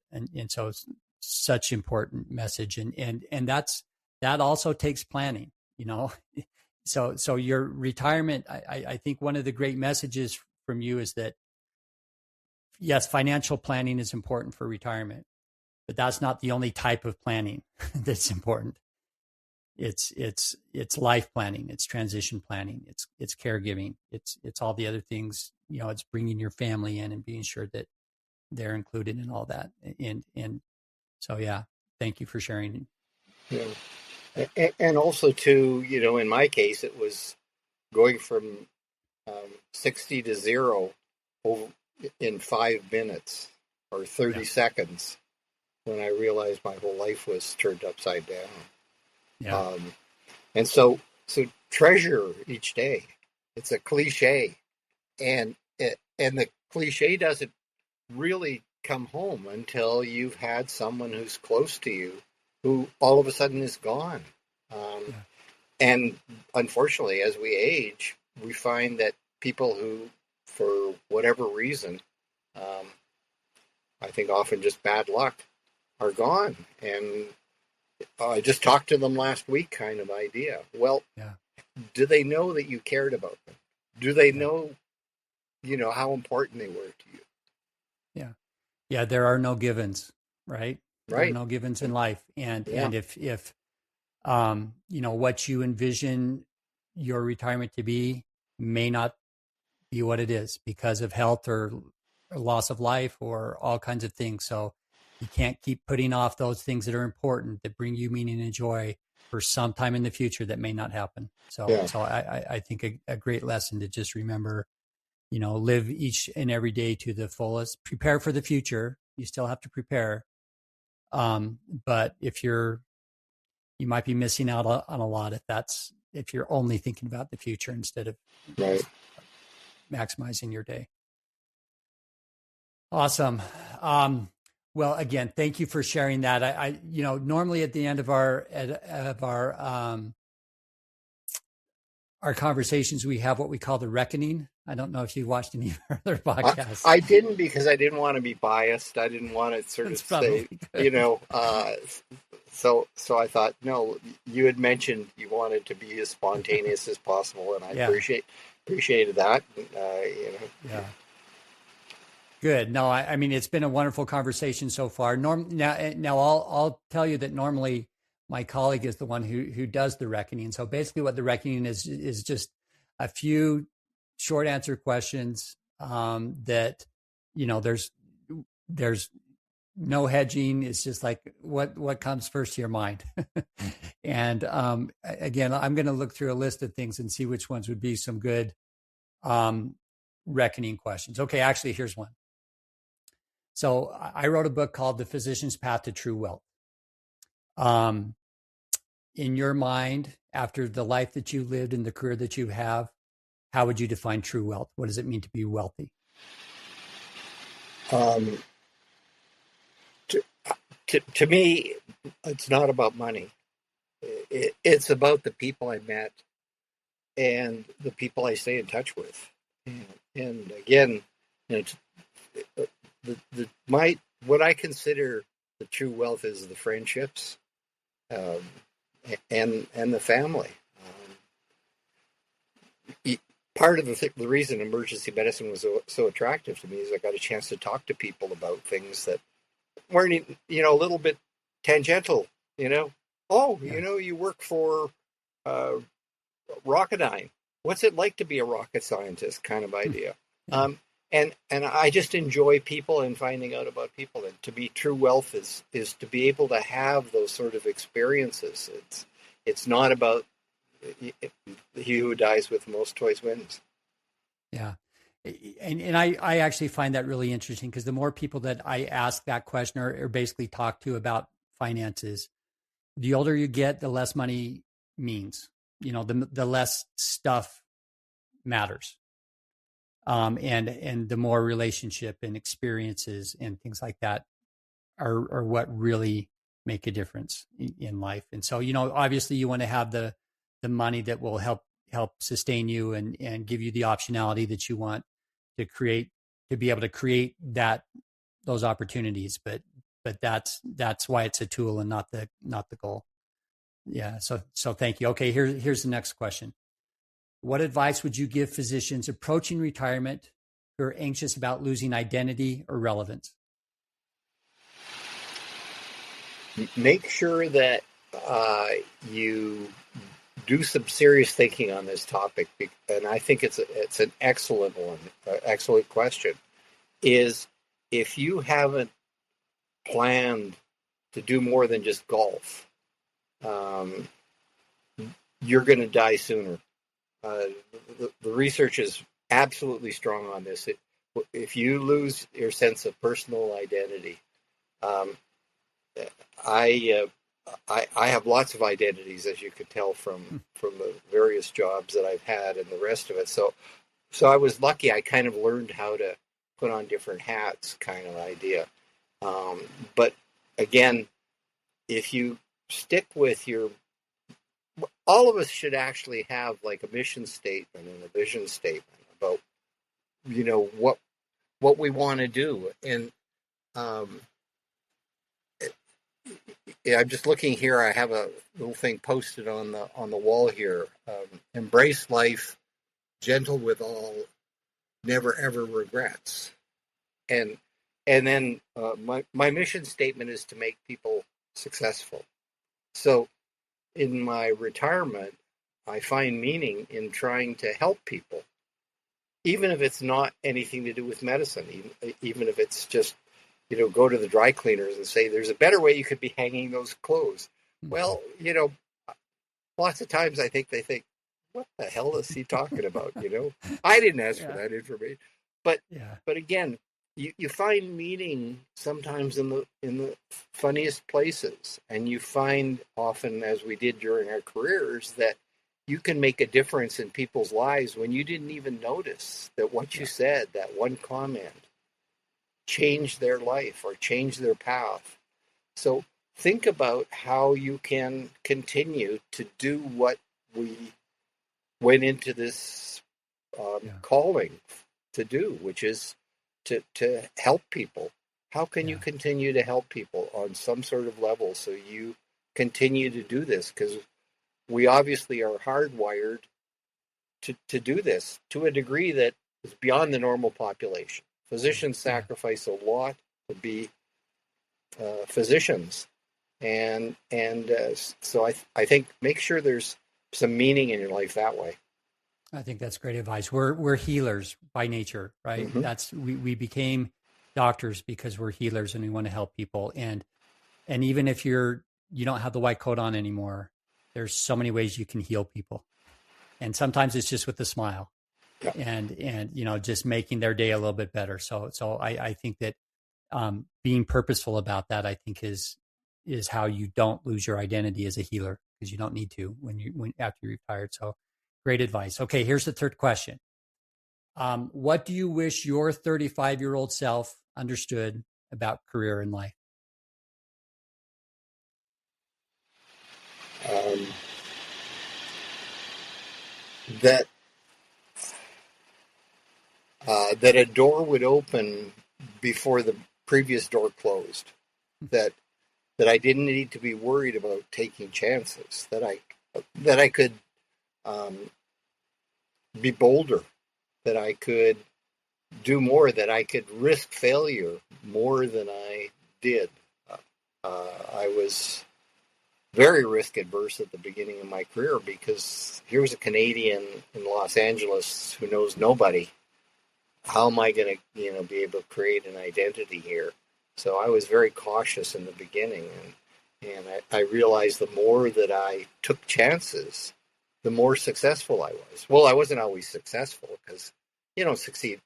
so it's such important message, and that also takes planning. So your retirement, I think one of the great messages from you is that yes, financial planning is important for retirement, but that's not the only type of planning that's important. It's life planning, it's transition planning, it's caregiving, it's all the other things. It's bringing your family in and being sure that they're included in all that. And so, yeah, thank you for sharing. Yeah. And also too, in my case, it was going from 60 to 0 in 5 minutes or 30 seconds when I realized my whole life was turned upside down. Yeah. And so treasure each day. It's a cliche, and the cliche doesn't really come home until you've had someone who's close to you who all of a sudden is gone. And unfortunately, as we age, we find that people who, for whatever reason, I think often just bad luck, are gone. And I just talked to them last week kind of idea. Well, do they know that you cared about them? Do they know, how important they were to you? Yeah. Yeah. There are no givens, right? There are Right. no givens in life. And if what you envision your retirement to be may not be what it is because of health or loss of life or all kinds of things. So you can't keep putting off those things that are important, that bring you meaning and joy, for some time in the future that may not happen. So I think a great lesson to just remember, live each and every day to the fullest, prepare for the future. You still have to prepare. But you might be missing out on a lot if you're only thinking about the future instead of maximizing your day. Awesome. Well, again, thank you for sharing that. I normally at the end of our conversations, we have what we call the reckoning. I don't know if you watched any other podcasts. I didn't, because I didn't want to be biased. I didn't want to sort of say, so I thought, no, you had mentioned you wanted to be as spontaneous as possible, and I appreciated that. Yeah. Good. No, I mean, it's been a wonderful conversation so far. Now I'll tell you that normally my colleague is the one who does the reckoning. So basically what the reckoning is just a few short answer questions that, there's no hedging. It's just like what comes first to your mind. And again, I'm going to look through a list of things and see which ones would be some good reckoning questions. Okay, actually, here's one. So I wrote a book called The Physician's Path to True Wealth. In your mind, after the life that you lived and the career that you have, how would you define true wealth? What does it mean to be wealthy? To me, it's not about money. It's about the people I met and the people I stay in touch with. And again, what I consider the true wealth is the friendships and the family. Part of the reason emergency medicine was so attractive to me is I got a chance to talk to people about things that weren't, a little bit tangential. You work for Rocketdyne. What's it like to be a rocket scientist? Kind of idea. Yeah. And I just enjoy people and finding out about people. And to be true wealth is to be able to have those sort of experiences. It's not about he who dies with the most toys wins. Yeah. And I actually find that really interesting because the more people that I ask that question or basically talk to about finances, the older you get, the less money means, the less stuff matters. And the more relationship and experiences and things like that are what really make a difference in life. And so, obviously you want to have the money that will help sustain you and give you the optionality that you want to be able to create those opportunities. But that's why it's a tool and not the goal. Yeah. So thank you. Okay. Here's the next question. What advice would you give physicians approaching retirement who are anxious about losing identity or relevance? Make sure that you do some serious thinking on this topic, and I think it's an excellent one, excellent question. Is if you haven't planned to do more than just golf, you're going to die sooner. The research is absolutely strong on this. If you lose your sense of personal identity, I have lots of identities, as you could tell from the various jobs that I've had and the rest of it. So I was lucky. I kind of learned how to put on different hats, kind of idea. But again, if you stick with all of us should actually have like a mission statement and a vision statement about what we want to do. And I'm just looking here. I have a little thing posted on the wall here. Embrace life, gentle with all, never ever regrets. And then my mission statement is to make people successful. So in my retirement, I find meaning in trying to help people, even if it's not anything to do with medicine, even if it's just, go to the dry cleaners and say, there's a better way you could be hanging those clothes. Well, lots of times I think they think, what the hell is he talking about? I didn't ask for that information. But again, you find meaning sometimes in the funniest places, and you find often, as we did during our careers, that you can make a difference in people's lives when you didn't even notice that what you said, that one comment, changed their life or changed their path. So think about how you can continue to do what we went into this calling to do, which is to help people. How can you continue to help people on some sort of level so you continue to do this? Because we obviously are hardwired to do this to a degree that is beyond the normal population. Physicians sacrifice a lot to be physicians, and so I think make sure there's some meaning in your life that way. I think that's great advice. We're healers by nature, right? Mm-hmm. We became doctors because we're healers and we want to help people. And even if you don't have the white coat on anymore, there's so many ways you can heal people. And sometimes it's just with a smile. And just making their day a little bit better. So I think that being purposeful about that, I think is how you don't lose your identity as a healer, because you don't need to when after you're retired. So great advice. Okay, here's the third question. What do you wish your 35-year-old self understood about career and life? That a door would open before the previous door closed. That I didn't need to be worried about taking chances. That I could be bolder. That I could do more. That I could risk failure more than I did. I was very risk adverse at the beginning of my career because here's a Canadian in Los Angeles who knows nobody. how am I going to, be able to create an identity here? So I was very cautious in the beginning, and I realized the more that I took chances, the more successful I was. Well, I wasn't always successful because you don't succeed.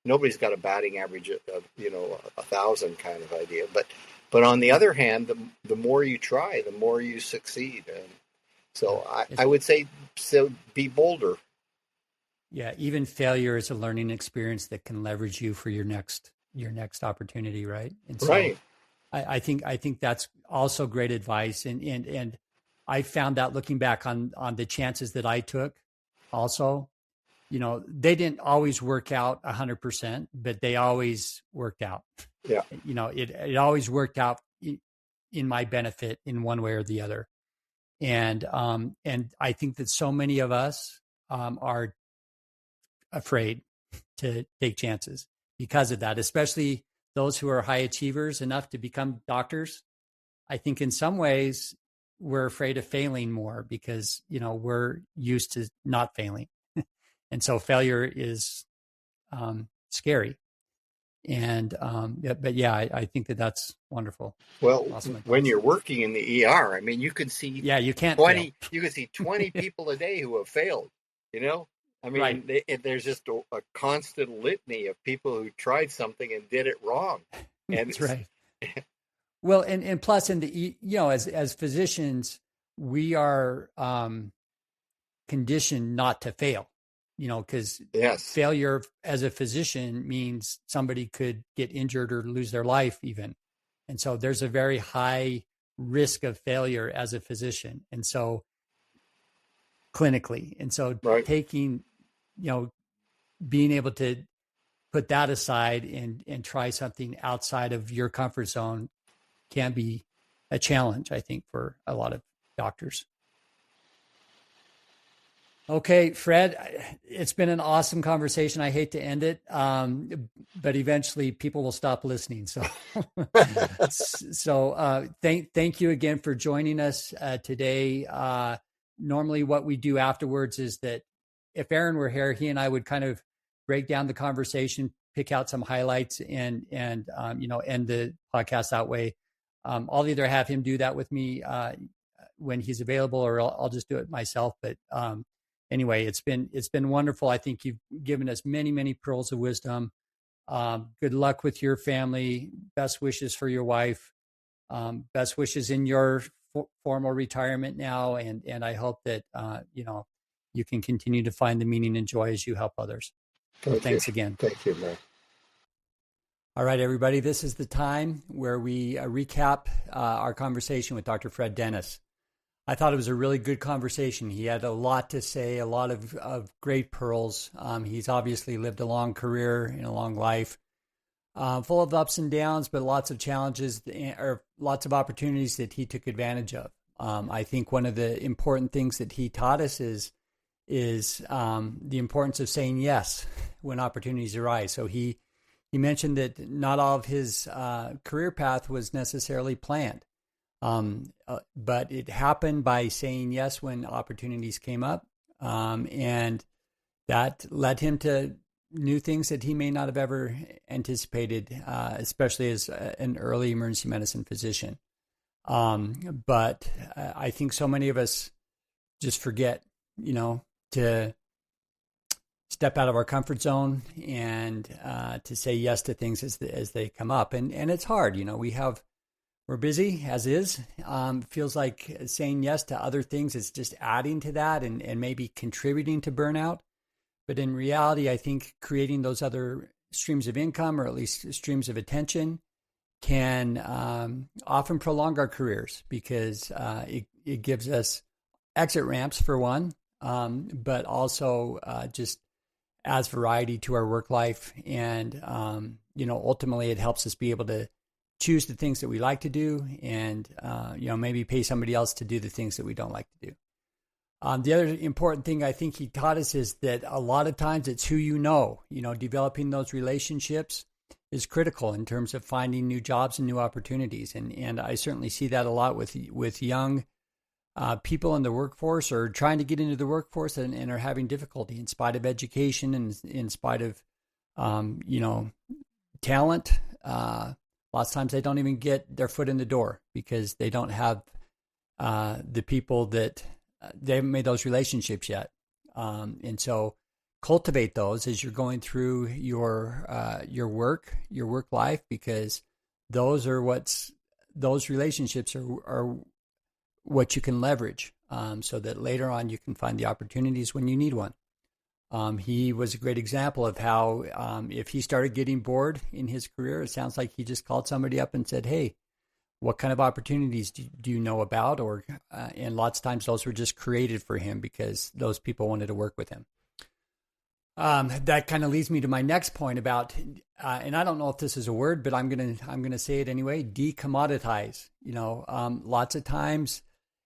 Nobody's got a batting average of 1,000 kind of idea. But on the other hand, the more you try, the more you succeed. And so I would say, so be bolder. Yeah, even failure is a learning experience that can leverage you for your next opportunity, right? And so Right. I think that's also great advice. And I found that looking back on the chances that I took also, they didn't always work out 100%, but they always worked out. Yeah. It always worked out in my benefit in one way or the other. And I think that so many of us are afraid to take chances because of that, especially those who are high achievers enough to become doctors. I think in some ways we're afraid of failing more because, we're used to not failing. And so failure is scary. And, but yeah, I think that's wonderful. Well, Awesome when advice. you're working in the ER, I mean, you can see You can't 20, fail. you can see 20 people a day who have failed, I mean, Right. there's just a constant litany of people who tried something and did it wrong. And That's right. Well, and plus in the, as physicians, we are conditioned not to fail, because yes, failure as a physician means somebody could get injured or lose their life even. And so there's a very high risk of failure as a physician. And so clinically, and so right. taking, being able to put that aside and try something outside of your comfort zone can be a challenge, I think, for a lot of doctors. Okay, Fred, it's been an awesome conversation. I hate to end it, but eventually people will stop listening. So, thank you again for joining us today. Normally, what we do afterwards is that if Aaron were here, he and I would kind of break down the conversation, pick out some highlights, and end the podcast that way. I'll either have him do that with me when he's available, or I'll just do it myself. But anyway, it's been wonderful. I think you've given us many, many pearls of wisdom. Good luck with your family. Best wishes for your wife. Best wishes in your formal retirement now. And I hope that, you can continue to find the meaning and joy as you help others. So thanks again. Thank you, man. All right, everybody. This is the time where we recap our conversation with Dr. Fred Dennis. I thought it was a really good conversation. He had a lot to say, a lot of great pearls. He's obviously lived a long career and a long life, full of ups and downs, but lots of challenges or lots of opportunities that he took advantage of. I think one of the important things that he taught us is the importance of saying yes when opportunities arise. So he mentioned that not all of his career path was necessarily planned. But it happened by saying yes when opportunities came up. And that led him to new things that he may not have ever anticipated, especially as an early emergency medicine physician. But I think so many of us just forget, to step out of our comfort zone and to say yes to things as they come up. And it's hard, we're busy as is. Feels like saying yes to other things is just adding to that and maybe contributing to burnout. But in reality, I think creating those other streams of income, or at least streams of attention, can often prolong our careers because it gives us exit ramps for one, but also just adds variety to our work life. And, ultimately it helps us be able to choose the things that we like to do and, maybe pay somebody else to do the things that we don't like to do. The other important thing I think he taught us is that a lot of times it's who developing those relationships is critical in terms of finding new jobs and new opportunities. And I certainly see that a lot with young people in the workforce or trying to get into the workforce and are having difficulty in spite of education and in spite of You know, talent, lots of times they don't even get their foot in the door because they don't have the people that they haven't made those relationships yet. And so cultivate those as you're going through your work life, because those relationships are what you can leverage, so that later on you can find the opportunities when you need one. He was a great example of how if he started getting bored in his career, it sounds like he just called somebody up and said, "Hey, what kind of opportunities do you know about?" Or and lots of times those were just created for him because those people wanted to work with him. That kind of leads me to my next point about, and I don't know if this is a word, but I'm gonna say it anyway. Decommoditize. You know, lots of times,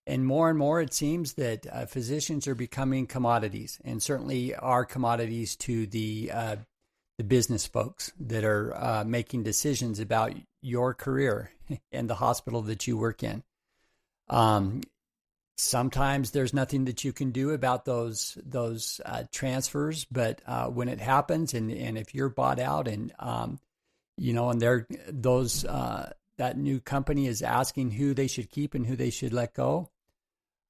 and more, it seems that physicians are becoming commodities, and certainly are commodities to the business folks that are making decisions about your career and the hospital that you work in. Sometimes there's nothing that you can do about those transfers, but when it happens, and if you're bought out, and you know, and that new company is asking who they should keep and who they should let go,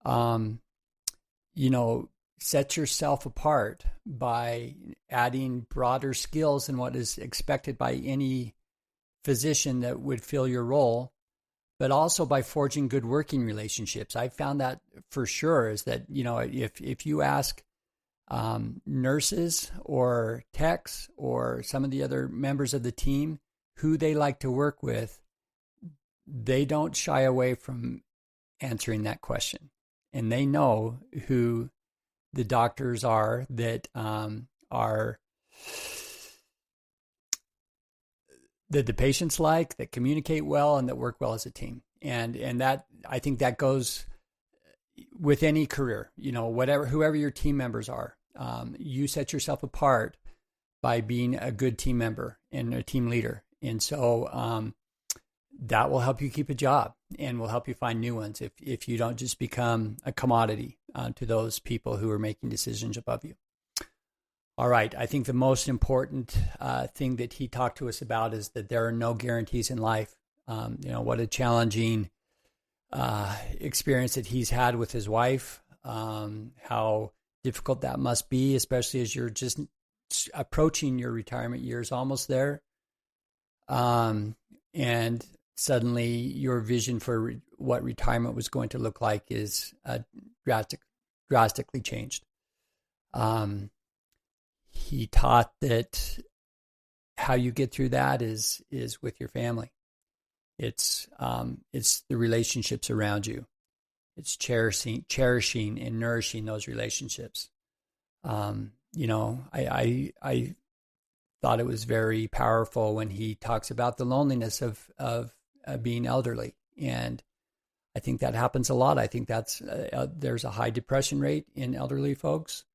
you know, set yourself apart by adding broader skills than what is expected by any physician that would fill your role, but also by forging good working relationships. I found that for sure is that, you know, if you ask nurses or techs or some of the other members of the team who they like to work with, they don't shy away from answering that question. And they know who the doctors are that that the patients like, that communicate well, and that work well as a team. And that, I think that goes with any career, you know, whoever your team members are. You set yourself apart by being a good team member and a team leader. And so that will help you keep a job and will help you find new ones if you don't just become a commodity to those people who are making decisions above you. All right. I think the most important thing that he talked to us about is that there are no guarantees in life. You know, what a challenging experience that he's had with his wife, how difficult that must be, especially as you're just approaching your retirement years, almost there. And suddenly your vision for what retirement was going to look like is drastically changed. He taught that how you get through that is with your family. It's the relationships around you. It's cherishing and nourishing those relationships. You know, I thought it was very powerful when he talks about the loneliness of being elderly, and I think that happens a lot. I think that's there's a high depression rate in elderly folks.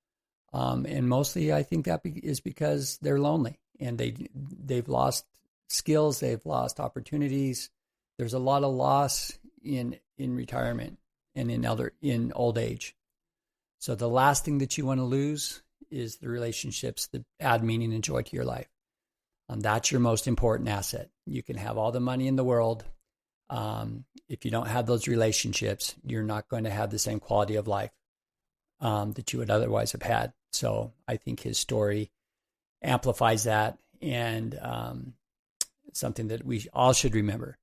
And mostly I think that is because they're lonely and they've lost skills, they've lost opportunities. There's a lot of loss in retirement and in old age. So the last thing that you want to lose is the relationships that add meaning and joy to your life. That's your most important asset. You can have all the money in the world. If you don't have those relationships, you're not going to have the same quality of life that you would otherwise have had. So I think his story amplifies that, and something that we all should remember.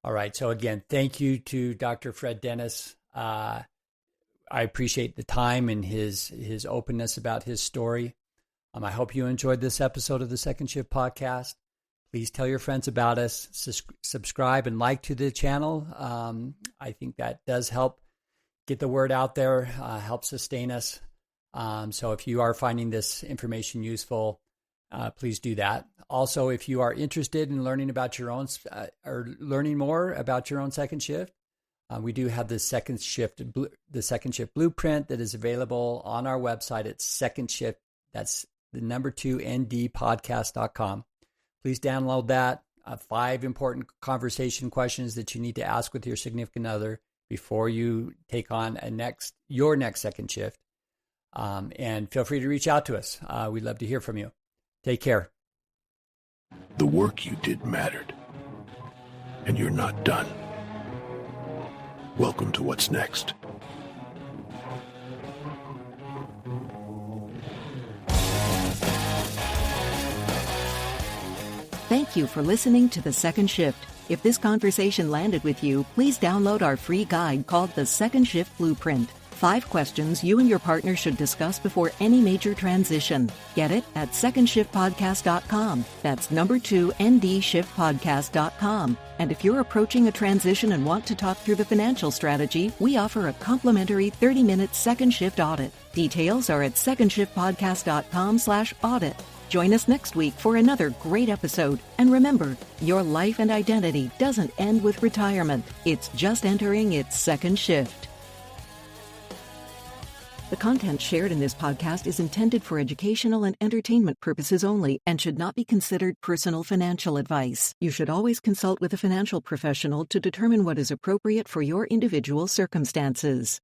All right. So again, thank you to Dr. Fred Dennis. I appreciate the time and his openness about his story. I hope you enjoyed this episode of the Second Shift Podcast. Please tell your friends about us, subscribe and like to the channel. I think that does help get the word out there, help sustain us. So if you are finding this information useful, please do that. Also, if you are interested in learning about your own or learning more about your own second shift, we do have the second shift blueprint that is available on our website at Second Shift. That's the number 2 ndpodcast.com. Please download that. 5 important conversation questions that you need to ask with your significant other before you take on your next second shift. And feel free to reach out to us. We'd love to hear from you. Take care. The work you did mattered. And you're not done. Welcome to What's Next. Thank you for listening to The Second Shift. If this conversation landed with you, please download our free guide called The Second Shift Blueprint. 5 questions you and your partner should discuss before any major transition. Get it at secondshiftpodcast.com. That's number 2 ndshiftpodcast.com. And if you're approaching a transition and want to talk through the financial strategy, we offer a complimentary 30-minute Second Shift audit. Details are at secondshiftpodcast.com/audit. Join us next week for another great episode. And remember, your life and identity doesn't end with retirement. It's just entering its second shift. The content shared in this podcast is intended for educational and entertainment purposes only and should not be considered personal financial advice. You should always consult with a financial professional to determine what is appropriate for your individual circumstances.